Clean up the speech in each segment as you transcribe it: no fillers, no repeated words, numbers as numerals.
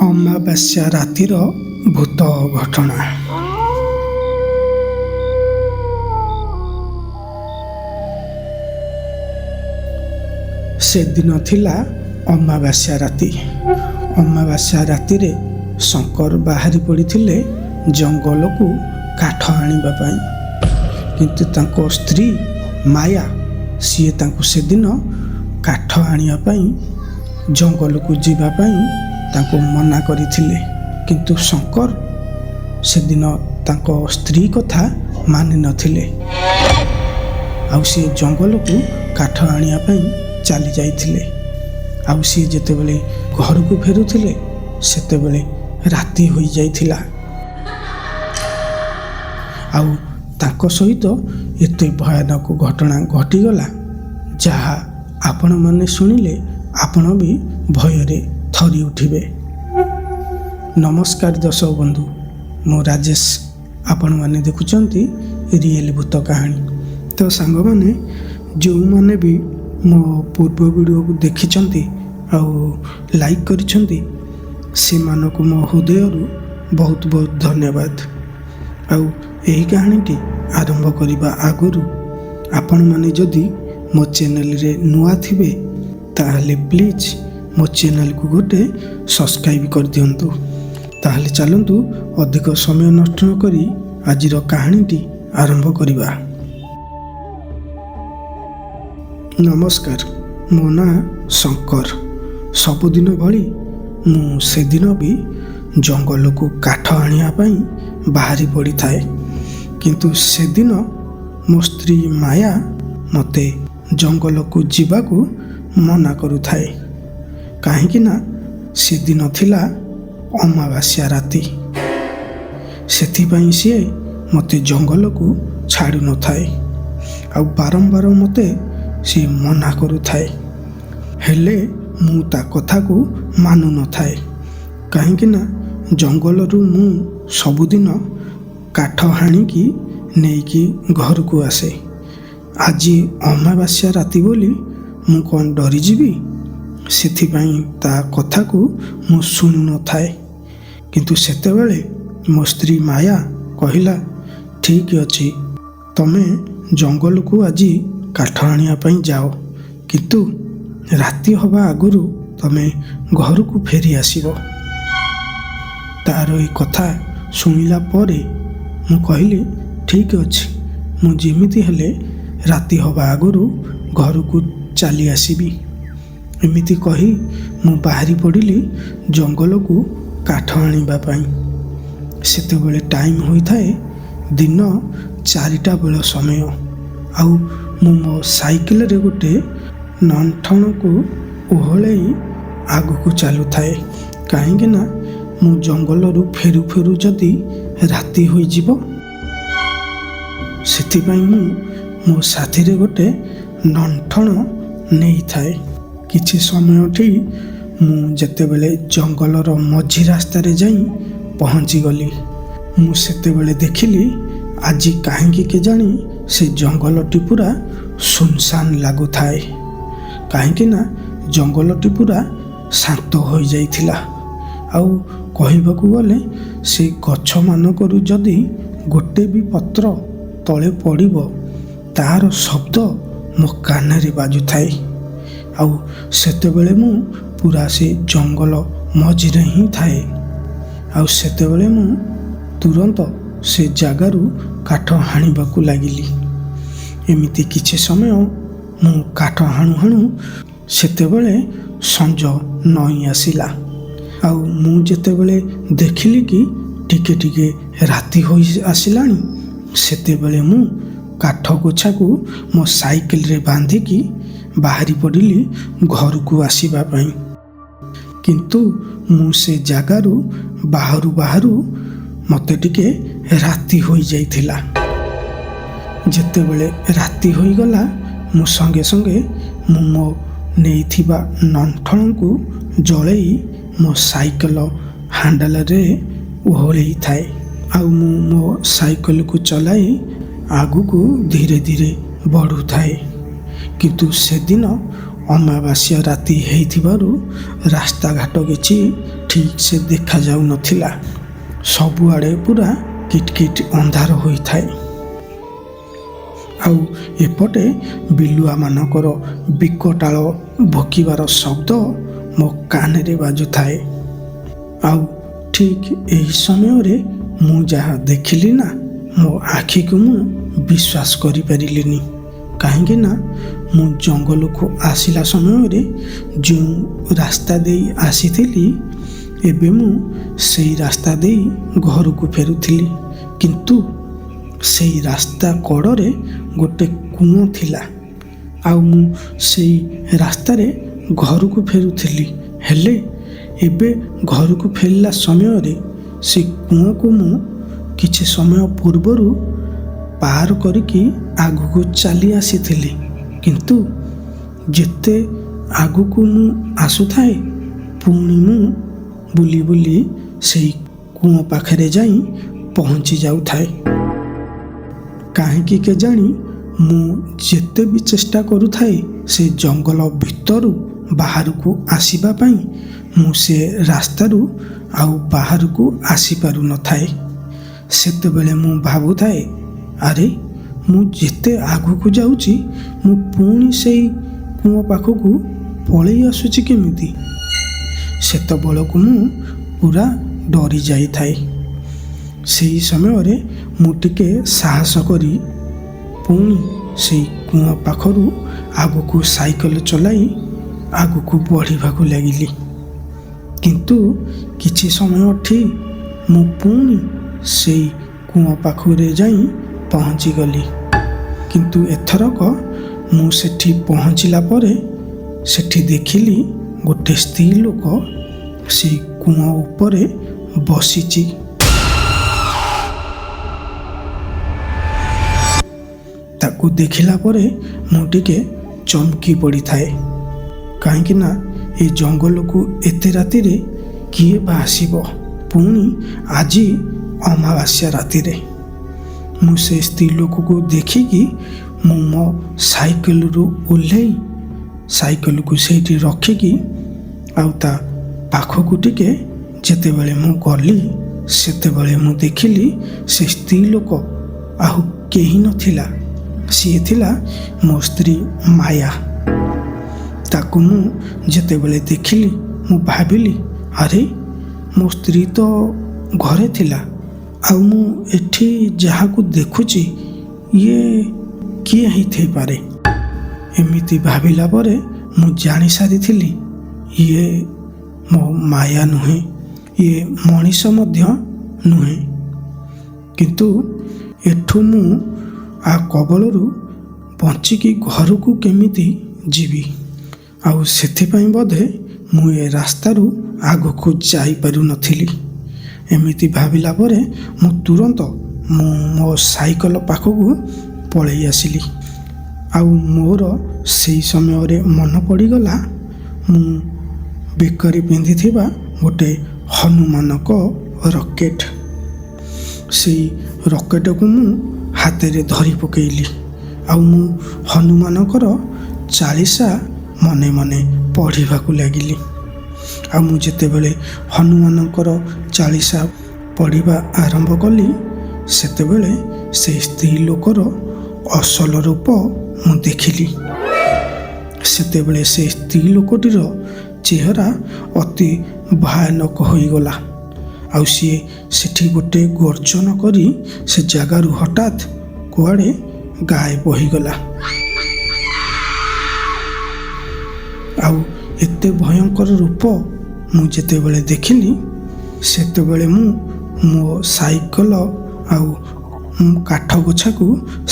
ଅମାବାସ୍ୟା ରାତିର ଭୂତ ଘଟଣା। ସେଦିନ ଥିଲା ଅମାବାସ୍ୟା ରାତି। ଅମାବାସ୍ୟା ରାତିରେ ଶଙ୍କର ବାହାରି ପଡ଼ିଥିଲେ ଜଙ୍ଗଲକୁ କାଠ ଆଣିବା ପାଇଁ। କିନ୍ତୁ ତାଙ୍କ ସ୍ତ୍ରୀ ମାୟା ସିଏ ତାଙ୍କୁ ସେଦିନ କାଠ ଆଣିବା ପାଇଁ ଜଙ୍ଗଲକୁ ଯିବା ପାଇଁ ତାଙ୍କୁ ମନା କରିଥିଲେ। କିନ୍ତୁ ଶଙ୍କର ସେଦିନ ତାଙ୍କ ସ୍ତ୍ରୀ କଥା ମାନିନଥିଲେ। ଆଉ ସିଏ ଜଙ୍ଗଲକୁ କାଠ ଆଣିବା ପାଇଁ ଚାଲି ଯାଇଥିଲେ। ଆଉ ସିଏ ଯେତେବେଳେ ଘରକୁ ଫେରୁଥିଲେ ସେତେବେଳେ ରାତି ହୋଇଯାଇଥିଲା। ଆଉ ତାଙ୍କ ସହିତ ଏତେ ଭୟାନକ ଘଟଣା ଘଟିଗଲା ଯାହା ଆପଣମାନେ ଶୁଣିଲେ ଆପଣ ବି ଭୟରେ ଥରି ଉଠିବେ। ନମସ୍କାର ଦର୍ଶକ ବନ୍ଧୁ, ମୁଁ ରାଜେଶ। ଆପଣମାନେ ଦେଖୁଛନ୍ତି ରିଏଲ ଭୂତ କାହାଣୀ। ତ ସାଙ୍ଗମାନେ, ଯେଉଁମାନେ ବି ମୋ ପୂର୍ବ ଭିଡ଼ିଓକୁ ଦେଖିଛନ୍ତି ଆଉ ଲାଇକ୍ କରିଛନ୍ତି ସେମାନଙ୍କୁ ମୋ ହୃଦୟରୁ ବହୁତ ବହୁତ ଧନ୍ୟବାଦ। ଆଉ ଏହି କାହାଣୀଟି ଆରମ୍ଭ କରିବା ଆଗରୁ ଆପଣମାନେ ଯଦି ମୋ ଚ୍ୟାନେଲରେ ନୂଆ ଥିବେ ତାହେଲେ ପ୍ଲିଜ୍ ମୋ ଚ୍ୟାନେଲକୁ ଗୋଟେ ସବସ୍କ୍ରାଇବ୍ କରିଦିଅନ୍ତୁ। ତାହେଲେ ଚାଲନ୍ତୁ ଅଧିକ ସମୟ ନଷ୍ଟ ନ କରି ଆଜିର କାହାଣୀଟି ଆରମ୍ଭ କରିବା। ନମସ୍କାର, ମୋ ନାଁ ଶଙ୍କର। ସବୁଦିନ ଭଳି ମୁଁ ସେଦିନ ବି ଜଙ୍ଗଲକୁ କାଠ ଆଣିବା ପାଇଁ ବାହାରି ପଡ଼ିଥାଏ। କିନ୍ତୁ ସେଦିନ ମୋ ସ୍ତ୍ରୀ ମାୟା ମୋତେ ଜଙ୍ଗଲକୁ ଯିବାକୁ ମନା କରୁଥାଏ। କାହିଁକି ନା ସେଦିନ ଥିଲା ଅମାବାସ୍ୟା ରାତି। ସେଥିପାଇଁ ସିଏ ମୋତେ ଜଙ୍ଗଲକୁ ଛାଡ଼ୁନଥାଏ। ଆଉ ବାରମ୍ବାର ମୋତେ ସିଏ ମନା କରୁଥାଏ। ହେଲେ ମୁଁ ତା କଥାକୁ ମାନୁନଥାଏ। କାହିଁକି ନା ଜଙ୍ଗଲରୁ ମୁଁ ସବୁଦିନ କାଠ ହାଣିକି ନେଇକି ଘରକୁ ଆସେ। ଆଜି ଅମାବାସ୍ୟା ରାତି ବୋଲି ମୁଁ କ'ଣ ଡରିଯିବି? ସେଥିପାଇଁ ତା କଥାକୁ ମୁଁ ଶୁଣୁନଥାଏ। କିନ୍ତୁ ସେତେବେଳେ ମୋ ସ୍ତ୍ରୀ ମାୟା କହିଲା, ଠିକ୍ ଅଛି, ତମେ ଜଙ୍ଗଲକୁ ଆଜି କାଠ ଆଣିବା ପାଇଁ ଯାଅ, କିନ୍ତୁ ରାତି ହେବା ଆଗରୁ ତମେ ଘରକୁ ଫେରି ଆସିବ। ତାର ଏ କଥା ଶୁଣିଲା ପରେ ମୁଁ କହିଲି, ଠିକ୍ ଅଛି, ମୁଁ ଯେମିତି ହେଲେ ରାତି ହେବା ଆଗରୁ ଘରକୁ ଚାଲି ଆସିବି। ଏମିତି କହି ମୁଁ ବାହାରି ପଡ଼ିଲି ଜଙ୍ଗଲକୁ କାଠ ଆଣିବା ପାଇଁ। ସେତେବେଳେ ଟାଇମ୍ ହୋଇଥାଏ ଦିନ 4ଟା ବେଳ ସମୟ। ଆଉ ମୁଁ ମୋ ସାଇକେଲରେ ଗୋଟେ ଲଣ୍ଠଣକୁ ଓହଳେଇ ଆଗକୁ ଚାଲୁଥାଏ। କାହିଁକି ନା ମୁଁ ଜଙ୍ଗଲରୁ ଫେରୁ ଫେରୁ ଯଦି ରାତି ହୋଇଯିବ, ସେଥିପାଇଁ ମୁଁ ମୋ ସାଥିରେ ଗୋଟେ ଲଣ୍ଠଣ ନେଇଥାଏ। କିଛି ସମୟଠି ମୁଁ ଯେତେବେଳେ ଜଙ୍ଗଲର ମଝି ରାସ୍ତାରେ ଯାଇ ପହଞ୍ଚିଗଲି, ମୁଁ ସେତେବେଳେ ଦେଖିଲି ଆଜି କାହିଁକି କେଜାଣି ସେ ଜଙ୍ଗଲଟି ପୁରା ସୁନସାନ ଲାଗୁଥାଏ। କାହିଁକି ନା ଜଙ୍ଗଲଟି ପୁରା ଶାନ୍ତ ହୋଇଯାଇଥିଲା। ଆଉ କହିବାକୁ ଗଲେ ସେ ଗଛମାନଙ୍କରୁ ଯଦି ଗୋଟେ ବି ପତ୍ର ତଳେ ପଡ଼ିବ ତାହାର ଶବ୍ଦ ମୋ କାନରେ ବାଜୁଥାଏ। ଆଉ ସେତେବେଳେ ମୁଁ ପୁରା ସେ ଜଙ୍ଗଲ ମଝିରେ ହିଁ ଥାଏ। ଆଉ ସେତେବେଳେ ମୁଁ ତୁରନ୍ତ ସେ ଜାଗାରୁ କାଠ ହାଣିବାକୁ ଲାଗିଲି। ଏମିତି କିଛି ସମୟ ମୁଁ କାଠ ହାଣୁ ହାଣୁ ସେତେବେଳେ ସଞ୍ଜ ନଇଁ ଆସିଲା। ଆଉ ମୁଁ ଯେତେବେଳେ ଦେଖିଲି କି ଟିକେ ଟିକେ ରାତି ହୋଇ ଆସିଲାଣି, ସେତେବେଳେ ମୁଁ କାଠ ଗୋଛାକୁ ମୋ ସାଇକେଲରେ ବାନ୍ଧିକି ବାହାରି ପଡ଼ିଲି ଘରକୁ ଆସିବା ପାଇଁ। କିନ୍ତୁ ମୁଁ ସେ ଜାଗାରୁ ବାହାରୁ ବାହାରୁ ମୋତେ ଟିକେ ରାତି ହୋଇଯାଇଥିଲା। ଯେତେବେଳେ ରାତି ହୋଇଗଲା, ମୁଁ ସଙ୍ଗେ ସଙ୍ଗେ ମୁଁ ମୋ ନେଇଥିବା ଲଣ୍ଠଣକୁ ଜଳେଇ ମୋ ସାଇକେଲ ହାଣ୍ଡେଲରେ ଓହଳେଇଥାଏ। ଆଉ ମୁଁ ମୋ ସାଇକେଲକୁ ଚଲାଇ ଆଗକୁ ଧୀରେ ଧୀରେ ବଢ଼ୁଥାଏ। କିନ୍ତୁ ସେଦିନ ଅମାବାସ୍ୟା ରାତି ହେଇଥିବାରୁ ରାସ୍ତାଘାଟ କିଛି ଠିକ୍ ସେ ଦେଖାଯାଉନଥିଲା। ସବୁଆଡ଼େ ପୁରା କିଟକିଟ ଅନ୍ଧାର ହୋଇଥାଏ। ଆଉ ଏପଟେ ବିଲୁଆମାନଙ୍କର ବିକଟାଳ ଭୋକିବାର ଶବ୍ଦ ମୋ କାନରେ ବାଜୁଥାଏ। ଆଉ ଠିକ୍ ଏହି ସମୟରେ ମୁଁ ଯାହା ଦେଖିଲି ନା, ମୋ ଆଖିକୁ ମୁଁ ବିଶ୍ୱାସ କରିପାରିଲିନି। କାହିଁକି ନା ମୁଁ ଜଙ୍ଗଲକୁ ଆସିଲା ସମୟରେ ଯେଉଁ ରାସ୍ତା ଦେଇ ଆସିଥିଲି, ଏବେ ମୁଁ ସେଇ ରାସ୍ତା ଦେଇ ଘରକୁ ଫେରୁଥିଲି। କିନ୍ତୁ ସେଇ ରାସ୍ତା କଡ଼ରେ ଗୋଟେ କୂଅ ଥିଲା। ଆଉ ମୁଁ ସେଇ ରାସ୍ତାରେ ଘରକୁ ଫେରୁଥିଲି। ହେଲେ ଏବେ ଘରକୁ ଫେରିଲା ସମୟରେ ସେ କୂଅକୁ ମୁଁ କିଛି ସମୟ ପୂର୍ବରୁ ପାର କରିକି ଆଗକୁ ଚାଲି ଆସିଥିଲି। କିନ୍ତୁ ଯେତେ ଆଗକୁ ମୁଁ ଆସୁଥାଏ, ପୁଣି ମୁଁ ବୁଲି ବୁଲି ସେଇ କୂଅ ପାଖରେ ଯାଇ ପହଞ୍ଚି ଯାଉଥାଏ। କାହିଁକି କେଜାଣି ମୁଁ ଯେତେ ବି ଚେଷ୍ଟା କରୁଥାଏ ସେ ଜଙ୍ଗଲ ଭିତରୁ ବାହାରକୁ ଆସିବା ପାଇଁ, ମୁଁ ସେ ରାସ୍ତାରୁ ଆଉ ବାହାରକୁ ଆସିପାରୁନଥାଏ। ସେତେବେଳେ ମୁଁ ଭାବୁଥାଏ, ଆରେ ମୁଁ ଯେତେ ଆଗକୁ ଯାଉଛି, ମୁଁ ପୁଣି ସେଇ କୂଅ ପାଖକୁ ପଳେଇ ଆସୁଛି କେମିତି? ସେତେବେଳକୁ ମୁଁ ପୁରା ଡରି ଯାଇଥାଏ। ସେହି ସମୟରେ ମୁଁ ଟିକେ ସାହସ କରି ପୁଣି ସେଇ କୂଅ ପାଖରୁ ଆଗକୁ ସାଇକେଲ ଚଲାଇ ଆଗକୁ ବଢ଼ିବାକୁ ଲାଗିଲି। କିନ୍ତୁ କିଛି ସମୟଠି ମୁଁ ପୁଣି ସେଇ କୂଅ ପାଖରେ ଯାଇ ପହଞ୍ଚିଗଲି। କିନ୍ତୁ ଏଥରକ ମୁଁ ସେଠି ପହଞ୍ଚିଲା ପରେ ସେଠି ଦେଖିଲି ଗୋଟେ ସ୍ତ୍ରୀ ଲୋକ ସେଇ କୂଅ ଉପରେ ବସିଛି। ତାକୁ ଦେଖିଲା ପରେ ମୁଁ ଟିକେ ଚମକି ପଡ଼ିଥାଏ। କାହିଁକି ନା ଏ ଜଙ୍ଗଲକୁ ଏତେ ରାତିରେ କିଏ ବା ଆସିବ? ପୁଣି ଆଜି ଅମାବାସ୍ୟା ରାତିରେ। ମୁଁ ସେ ସ୍ତ୍ରୀ ଲୋକକୁ ଦେଖିକି ମୁଁ ମୋ ସାଇକେଲରୁ ଓହ୍ଲେଇ ସାଇକେଲକୁ ସେଇଠି ରଖିକି ଆଉ ତା ପାଖକୁ ଟିକେ ଯେତେବେଳେ ମୁଁ ଗଲି, ସେତେବେଳେ ମୁଁ ଦେଖିଲି ସେ ସ୍ତ୍ରୀ ଲୋକ ଆଉ କେହି ନଥିଲା। ସିଏ ଥିଲା ମୋ ସ୍ତ୍ରୀ ମାୟା। ତାକୁ ମୁଁ ଯେତେବେଳେ ଦେଖିଲି, ମୁଁ ଭାବିଲି, ଆରେ ମୋ ସ୍ତ୍ରୀ ତ ଘରେ ଥିଲା, ଆଉ ମୁଁ ଏଠି ଯାହାକୁ ଦେଖୁଛି ଇଏ କିଏ ହେଇଥାଇପାରେ? ଏମିତି ଭାବିଲା ପରେ ମୁଁ ଜାଣିସାରିଥିଲି ଇଏ ମୋ ମାୟା ନୁହେଁ, ଇଏ ମଣିଷ ମଧ୍ୟ ନୁହେଁ। କିନ୍ତୁ ଏଠୁ ମୁଁ ଆ କବଳରୁ ବଞ୍ଚିକି ଘରକୁ କେମିତି ଯିବି? ଆଉ ସେଥିପାଇଁ ବୋଧେ ମୁଁ ଏ ରାସ୍ତାରୁ ଆଗକୁ ଯାଇପାରୁନଥିଲି। ଏମିତି ଭାବିଲା ପରେ ମୁଁ ତୁରନ୍ତ ମୋ ସାଇକେଲ ପାଖକୁ ପଳେଇ ଆସିଲି। ଆଉ ମୋର ସେଇ ସମୟରେ ମନେ ପଡ଼ିଗଲା, ମୁଁ ବେକରେ ପିନ୍ଧିଥିବା ଗୋଟେ ହନୁମାନଙ୍କ ରକେଟ। ସେଇ ରକେଟକୁ ମୁଁ ହାତରେ ଧରି ପକେଇଲି। ଆଉ ମୁଁ ହନୁମାନଙ୍କର ଚାଳିଶା ମନେ ମନେ ପଢ଼ିବାକୁ ଲାଗିଲି। ଆଉ ମୁଁ ଯେତେବେଳେ ହନୁମାନଙ୍କର ଚାଳିଶା ପଢ଼ିବା ଆରମ୍ଭ କଲି, ସେତେବେଳେ ସେ ସ୍ତ୍ରୀ ଲୋକର ଅସଲ ରୂପ ମୁଁ ଦେଖିଲି। ସେତେବେଳେ ସେ ସ୍ତ୍ରୀ ଲୋକଟିର ଚେହେରା ଅତି ଭୟାନକ ହୋଇଗଲା। ଆଉ ସିଏ ସେଠି ଗୋଟେ ଗର୍ଜନ କରି ସେ ଜାଗାରୁ ହଠାତ୍ କୁଆଡ଼େ ଗାୟବ ହୋଇଗଲା। ଆଉ ଏତେ ଭୟଙ୍କର ରୂପ ମୁଁ ଯେତେବେଳେ ଦେଖିଲି, ସେତେବେଳେ ମୁଁ ମୋ ସାଇକେଲ ଆଉ କାଠ ଗୋଛାକୁ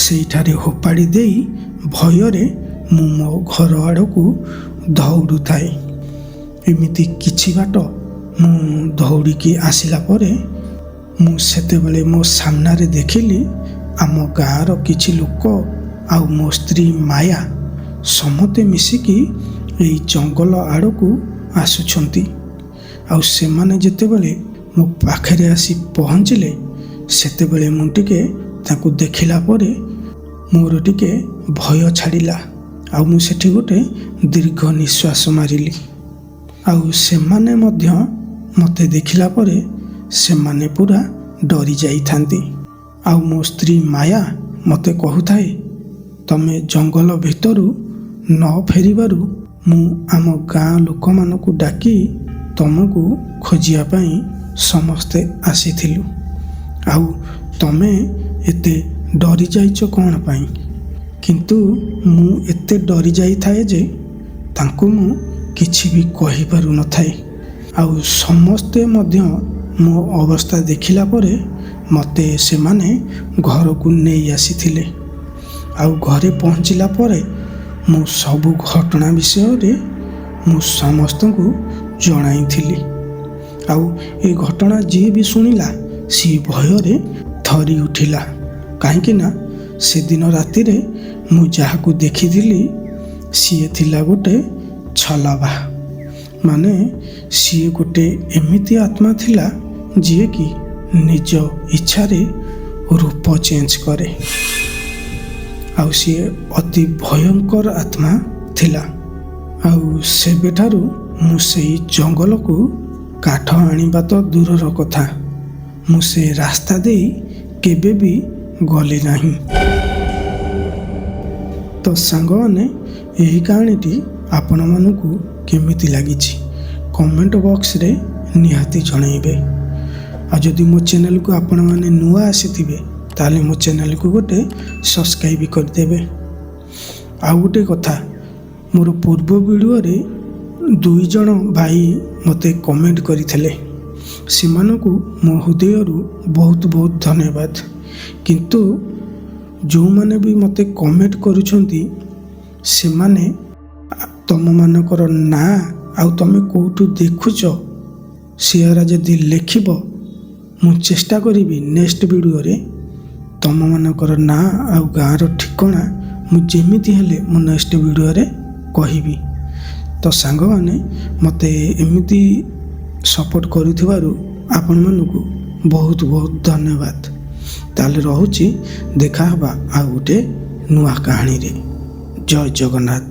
ସେଇଠାରେ ହୋପାଡ଼ି ଦେଇ ଭୟରେ ମୁଁ ମୋ ଘର ଆଡ଼କୁ ଦୌଡ଼ୁଥାଏ। ଏମିତି କିଛି ବାଟ ମୁଁ ଦୌଡ଼ିକି ଆସିଲା ପରେ ମୁଁ ସେତେବେଳେ ମୋ ସାମ୍ନାରେ ଦେଖିଲି ଆମ ଗାଁର କିଛି ଲୋକ ଆଉ ମୋ ସ୍ତ୍ରୀ ମାୟା ସମସ୍ତେ ମିଶିକି ଏଇ ଜଙ୍ଗଲ ଆଡ଼କୁ ଆସୁଛନ୍ତି। ଆଉ ସେମାନେ ଯେତେବେଳେ ମୋ ପାଖରେ ଆସି ପହଞ୍ଚିଲେ, ସେତେବେଳେ ମୁଁ ଟିକେ ତାଙ୍କୁ ଦେଖିଲା ପରେ ମୋର ଟିକେ ଭୟ ଛାଡ଼ିଲା। ଆଉ ମୁଁ ସେଠି ଗୋଟେ ଦୀର୍ଘ ନିଶ୍ୱାସ ମାରିଲି। ଆଉ ସେମାନେ ମଧ୍ୟ ମୋତେ ଦେଖିଲା ପରେ ସେମାନେ ପୁରା ଡରି ଯାଇଥାନ୍ତି। ଆଉ ମୋ ସ୍ତ୍ରୀ ମାୟା ମୋତେ କହୁଥାଏ, ତମେ ଜଙ୍ଗଲ ଭିତରୁ ନ ଫେରିବାରୁ ମୁଁ ଆମ ଗାଁ ଲୋକମାନଙ୍କୁ ଡାକି ତମକୁ ଖୋଜିବା ପାଇଁ ସମସ୍ତେ ଆସିଥିଲୁ। ଆଉ ତମେ ଏତେ ଡରି ଯାଇଛ କ'ଣ ପାଇଁ? କିନ୍ତୁ ମୁଁ ଏତେ ଡରି ଯାଇଥାଏ ଯେ ତାଙ୍କୁ ମୁଁ କିଛି ବି କହିପାରୁନଥାଏ। ଆଉ ସମସ୍ତେ ମଧ୍ୟ ମୋ ଅବସ୍ଥା ଦେଖିଲା ପରେ ମୋତେ ସେମାନେ ଘରକୁ ନେଇ ଆସିଥିଲେ। ଆଉ ଘରେ ପହଞ୍ଚିଲା ପରେ ମୁଁ ସବୁ ଘଟଣା ବିଷୟରେ ମୁଁ ସମସ୍ତଙ୍କୁ ଜଣାଇଥିଲି। ଆଉ ଏ ଘଟଣା ଯିଏ ବି ଶୁଣିଲା ସିଏ ଭୟରେ ଥରି ଉଠିଲା। କାହିଁକି ନା ସେଦିନ ରାତିରେ ମୁଁ ଯାହାକୁ ଦେଖିଥିଲି ସିଏ ଥିଲା ଗୋଟେ ଛଲବା। ମାନେ ସିଏ ଗୋଟେ ଏମିତି ଆତ୍ମା ଥିଲା ଯିଏକି ନିଜ ଇଚ୍ଛାରେ ରୂପ ଚେଞ୍ଜ କରେ। ଆଉ ସିଏ ଅତି ଭୟଙ୍କର ଆତ୍ମା ଥିଲା। ଆଉ ସେବେଠାରୁ ମୁଁ ସେଇ ଜଙ୍ଗଲକୁ କାଠ ଆଣିବା ତ ଦୂରର କଥା, ମୁଁ ସେ ରାସ୍ତା ଦେଇ କେବେ ବି ଗଲି ନାହିଁ। ତ ସାଙ୍ଗମାନେ, ଏହି କାହାଣୀଟି ଆପଣମାନଙ୍କୁ କେମିତି ଲାଗିଛି କମେଣ୍ଟ ବକ୍ସରେ ନିହାତି ଜଣାଇବେ। ଆଉ ଯଦି ମୋ ଚ୍ୟାନେଲକୁ ଆପଣମାନେ ନୂଆ ଆସିଥିବେ ତାହେଲେ ମୋ ଚ୍ୟାନେଲକୁ ଗୋଟେ ସବସ୍କ୍ରାଇବ୍ କରିଦେବେ। ଆଉ ଗୋଟେ କଥା, ମୋର ପୂର୍ବ ଭିଡ଼ିଓରେ 2 ଜଣ ଭାଇ ମୋତେ କମେଣ୍ଟ କରିଥିଲେ। ସେମାନଙ୍କୁ ମୋ ହୃଦୟରୁ ବହୁତ ବହୁତ ଧନ୍ୟବାଦ। କିନ୍ତୁ ଯେଉଁମାନେ ବି ମୋତେ କମେଣ୍ଟ କରୁଛନ୍ତି ସେମାନେ ତମମାନଙ୍କର ନାଁ ଆଉ ତମେ କେଉଁଠୁ ଦେଖୁଛ ସେରା ଯଦି ଲେଖିବ, ମୁଁ ଚେଷ୍ଟା କରିବି ନେକ୍ସଟ ଭିଡ଼ିଓରେ ତମମାନଙ୍କର ନାଁ ଆଉ ଗାଁର ଠିକଣା ମୁଁ ଯେମିତି ହେଲେ ମୁଁ ନେକ୍ସଟ ଭିଡ଼ିଓରେ କହିବି। ତ ସାଙ୍ଗମାନେ, ମୋତେ ଏମିତି ସପୋର୍ଟ କରୁଥିବାରୁ ଆପଣମାନଙ୍କୁ ବହୁତ ବହୁତ ଧନ୍ୟବାଦ। ତାହେଲେ ରହୁଛି, ଦେଖା ହେବା ଆଉ ଗୋଟେ ନୂଆ କାହାଣୀରେ। ଜୟ ଜଗନ୍ନାଥ।